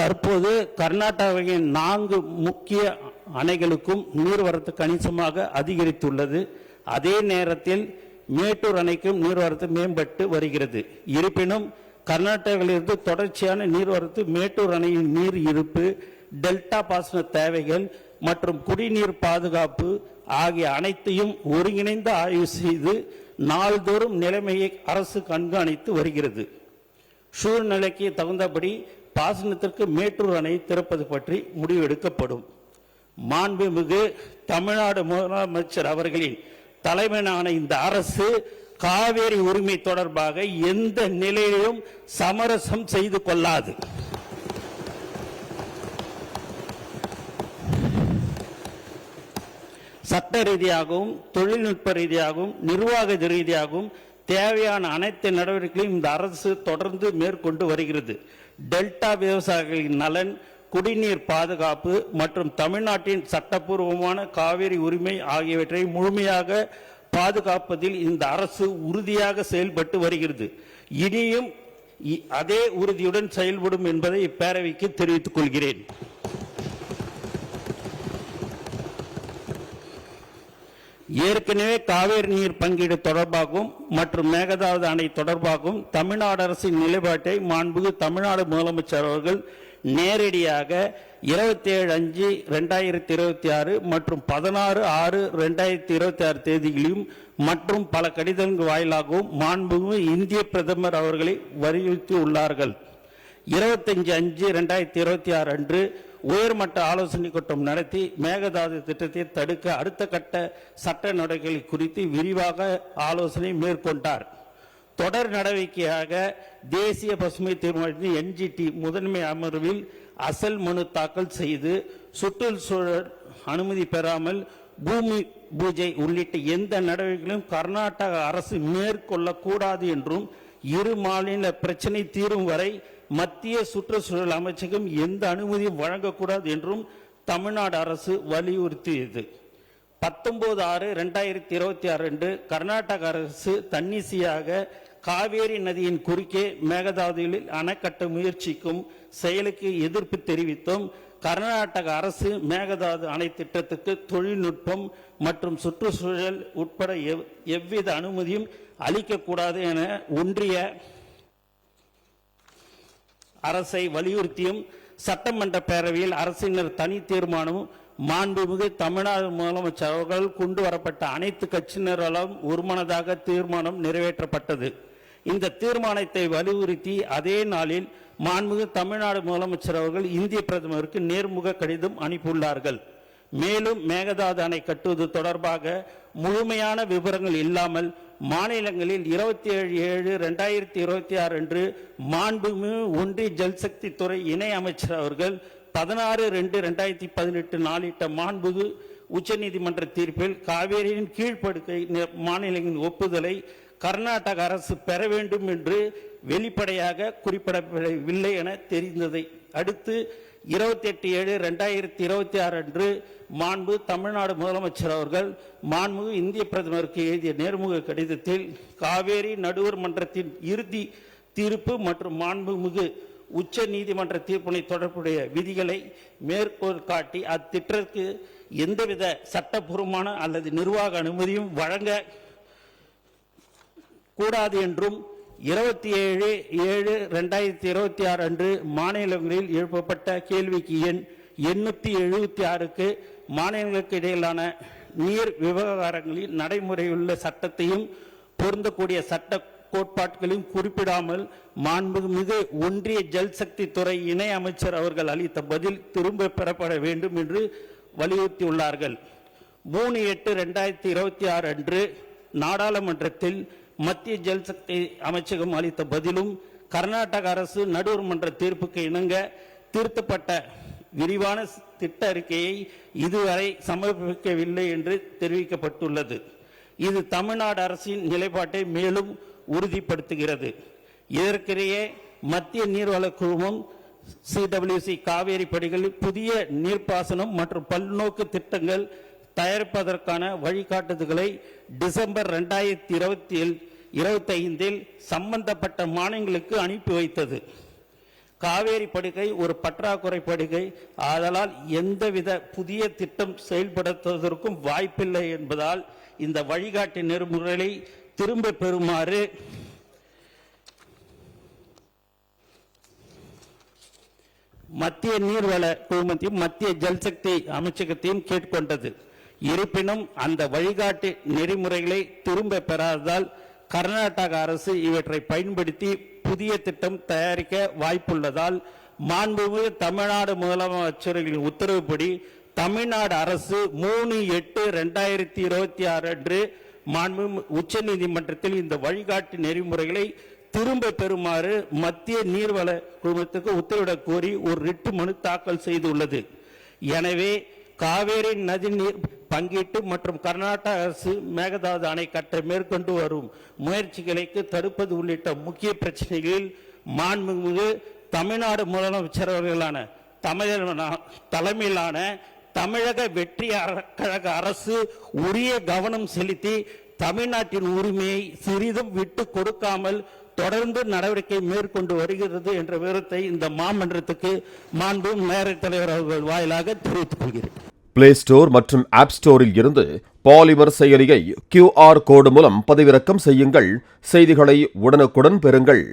தற்போது கர்நாடகாவின் 4 முக்கிய அணைகளுக்கும் நீர்வரத்து கணிசமாக அதிகரித்துள்ளது. அதே நேரத்தில் மேட்டூர் அணைக்கும் நீர்வரத்து மேம்பட்டு வருகிறது. இருப்பினும் கர்நாடகாவிலிருந்து தொடர்ச்சியான நீர்வரத்து, மேட்டூர் அணையின் நீர் இருப்பு, டெல்டா பாசன தேவைகள் மற்றும் குடிநீர் பாதுகாப்பு ஆகிய அனைத்தையும் ஒருங்கிணைந்து ஆய்வு செய்து நாள்தோறும் நிலைமையை அரசு கண்காணித்து வருகிறது. சூழ்நிலைக்கு தகுந்தபடி பாசனத்திற்கு மேட்டூர் அணை திறப்பது பற்றி முடிவெடுக்கப்படும். மாண்புமிகு தமிழ்நாடு முதலமைச்சர் அவர்களின் தலைமையிலான இந்த அரசு காவேரி உரிமை தொடர்பாக எந்த நிலையிலும் சமரசம் செய்து கொள்ளாது. சட்ட ரீதியாகவும் தொழில்நுட்ப ரீதியாகவும் நிர்வாக ரீதியாகவும் தேவையான அனைத்து நடவடிக்கைகளையும் இந்த அரசு தொடர்ந்து மேற்கொண்டு வருகிறது. டெல்டா விவசாயிகளின் நலன், குடிநீர் பாதுகாப்பு மற்றும் தமிழ்நாட்டின் சட்டப்பூர்வமான காவிரி உரிமை ஆகியவற்றை முழுமையாக பாதுகாப்பதில் இந்த அரசு உறுதியாக செயல்பட்டு வருகிறது. இனியும் அதே உறுதியுடன் செயல்படும் என்பதை இப்பேரவைக்கு தெரிவித்துக் கொள்கிறேன். ஏற்கனவே காவேரி நீர் பங்கீடு தொடர்பாகவும் மற்றும் மேகதாது அணை தொடர்பாகவும் தமிழ்நாடு அரசின் நிலைப்பாட்டை மாண்புமிகு தமிழ்நாடு முதலமைச்சர் அவர்கள் நேரடியாக 27/5/2026 மற்றும் 16/6/2026 தேதிகளிலும் மற்றும் பல கடிதங்கள் வாயிலாகவும் மாண்புமிகு இந்திய பிரதமர் அவர்களை வலியுறுத்தி உள்ளார்கள். 25/5/2026 அன்று உயர்மட்ட ஆலோசனை கூட்டம் நடத்தி மேகதாது திட்டத்தை தடுக்க அடுத்த கட்ட சட்ட நடவடிக்கைகள் குறித்து விரிவாக ஆலோசனை மேற்கொண்டார். தொடர் நடவடிக்கையாக தேசிய பசுமை தீர்மானத்தின் NGT முதன்மை அமர்வில் அசல் மனு தாக்கல் செய்து சுற்றுச்சூழல் அனுமதி பெறாமல் பூமி பூஜை உள்ளிட்ட எந்த நடவடிக்கைகளும் கர்நாடக அரசு மேற்கொள்ளக்கூடாது என்றும், இரு மாநில பிரச்சினை தீரும் வரை மத்திய சுற்றுச்சூழல் அமைச்சகம் எந்த அனுமதியும் வழங்கக்கூடாது என்றும் தமிழ்நாடு அரசு வலியுறுத்தியது. 19/6/2026 அன்று கர்நாடக அரசு தன்னிச்சையாக காவேரி நதியின் குறுக்கே மேகதாதுவில் அணை கட்ட முயற்சிக்கும் செயலுக்கு எதிர்ப்பு தெரிவித்தும் கர்நாடக அரசு மேகதாது அணை திட்டத்துக்கு தொழில்நுட்பம் மற்றும் சுற்றுச்சூழல் உட்பட எவ்வித அனுமதியும் அளிக்கக்கூடாது என ஒன்றிய அரசை வலியுறுத்தியும் சட்டமன்ற பேரவையில் அரசினர் தனி தீர்மானமும் மாண்புமிகு தமிழ்நாடு முதலமைச்சர் அவர்கள் கொண்டு வரப்பட்ட அனைத்து கட்சியினராலும் ஒருமனதாக தீர்மானம் நிறைவேற்றப்பட்டது. இந்த தீர்மானத்தை வலியுறுத்தி அதே நாளில் மாண்புமிகு தமிழ்நாடு முதலமைச்சர் அவர்கள் இந்திய பிரதமருக்கு நேர்முக கடிதம் அனுப்பியுள்ளார்கள். மேலும் மேகதாது அணை கட்டுவது தொடர்பாக முழுமையான விவரங்கள் இல்லாமல் மாநிலங்களில் 27/7/2026 அன்று மாண்புமிகு ஒன்றிய ஜல்சக்தி துறை இணை அமைச்சர் அவர்கள் 16/2/2018 நாளிட்ட மாண்புமிகு உச்சநீதிமன்ற தீர்ப்பில் காவேரியின் கீழ்ப்படுக்கை மாநிலங்களின் ஒப்புதலை கர்நாடக அரசு பெற வேண்டும் என்று வெளிப்படையாக குறிப்பிடப்படவில்லை என தெரிந்ததை அடுத்து 28/7/2026 அன்று மாண்பு தமிழ்நாடு முதலமைச்சர் அவர்கள் மாண்புமிகு இந்திய பிரதமருக்கு எழுதிய நேர்முக கடிதத்தில் காவேரி நடுவர் மன்றத்தின் இறுதி தீர்ப்பு மற்றும் மாண்புமிகு உச்ச நீதிமன்ற தீர்ப்பினை தொடர்புடைய விதிகளை மேற்கோள் காட்டி அத்திட்டத்திற்கு எந்தவித சட்டப்பூர்வமான அல்லது நிர்வாக அனுமதியும் வழங்க கூடாது என்றும் 27/7/2026 அன்று மாநிலங்களில் எழுப்பப்பட்ட கேள்விக்கு எண் 876க்கு மாநிலங்களுக்கு இடையிலான நீர் விவகாரங்களில் நடைமுறையுள்ள சட்டத்தையும் பொருந்தக்கூடிய சட்ட கோட்பாடுகளையும் குறிப்பிடாமல் மாண்புமிகு ஒன்றிய ஜல்சக்தி துறை இணை அமைச்சர் அவர்கள் அளித்த பதில் திரும்ப பெறப்பட வேண்டும் என்று வலியுறுத்தியுள்ளார்கள். 3/8/2026 அன்று நாடாளுமன்றத்தில் மத்திய ஜல்சக்தி அமைச்சகம் அளித்த பதிலும் கர்நாடக அரசு நடுவர் மன்ற தீர்ப்புக்கு இணங்க திருத்தப்பட்ட விரிவான திட்ட அறிக்கையை இதுவரை சமர்ப்பிக்கவில்லை என்று தெரிவிக்கப்பட்டுள்ளது. இது தமிழ்நாடு அரசின் நிலைப்பாட்டை மேலும் உறுதிப்படுத்துகிறது. இதற்கிடையே மத்திய நீர்வள குழுமம் CWC காவேரி படிகளில் புதிய நீர்ப்பாசனம் மற்றும் பல்நோக்கு திட்டங்கள் தயாரிப்பதற்கான வழிகாட்டுதல்களை டிசம்பர் 2025 சம்பந்தப்பட்ட மாநிலங்களுக்கு அனுப்பி வைத்தது. காவேரி படுகை ஒரு பற்றாக்குறை படுகை, ஆதலால் எந்தவித புதிய திட்டம் செயல்படுத்துவதற்கும் வாய்ப்பில்லை என்பதால் இந்த வழிகாட்டு நெறிமுறைகளை திரும்ப பெறுமாறு மத்திய நீர்வள குழுமத்தையும் மத்திய ஜல்சக்தி அமைச்சகத்தையும் கேட்டுக்கொண்டது. இருப்பினும் அந்த வழிகாட்டு நெறிமுறைகளை திரும்ப பெறாததால் கர்நாடக அரசு இவற்றை பயன்படுத்தி புதிய திட்டம் தயாரிக்க வாய்ப்புள்ளதால் மாண்புமிகு தமிழ்நாடு முதலமைச்சர்களின் உத்தரவுப்படி தமிழ்நாடு அரசு 3/8/2026 அன்று மாண்புமிகு உச்சநீதிமன்றத்தில் இந்த வழிகாட்டு நெறிமுறைகளை திரும்ப பெறுமாறு மத்திய நீர்வள குழுமத்துக்கு உத்தரவிடக் கோரி ஒரு ரிட் மனு தாக்கல் செய்துள்ளது. எனவே காவேரி நதிநீர் பங்கீட்டு மற்றும் கர்நாடக அரசு மேகதாது அணை கட்ட மேற்கொண்டு வரும் முயற்சிகளை தடுப்பது உள்ளிட்ட முக்கிய பிரச்சனைகளில் மாண்புமிகு தமிழ்நாடு முதலமைச்சர் அவர்களான தலைமையிலான தமிழக வெற்றி கழக அரசு உரிய கவனம் செலுத்தி தமிழ்நாட்டின் உரிமையை சிறிதும் விட்டு கொடுக்காமல் தொடர்ந்து நடவடிக்கை மேற்கொண்டு வருகிறது என்ற விவரத்தை இந்த மாமன்றத்துக்கு மாண்புமிகு மேயர் தலைவர் அவர்கள் வாயிலாக தெரிவித்துக் கொள்கிறேன். பிளே ஸ்டோர் மற்றும் ஆப் ஸ்டோரில் இருந்து பாலிமர் செயலியை QR கோடு மூலம் பதிவிறக்கம் செய்யுங்கள். செய்திகளை உடனுக்குடன் பெறுங்கள்.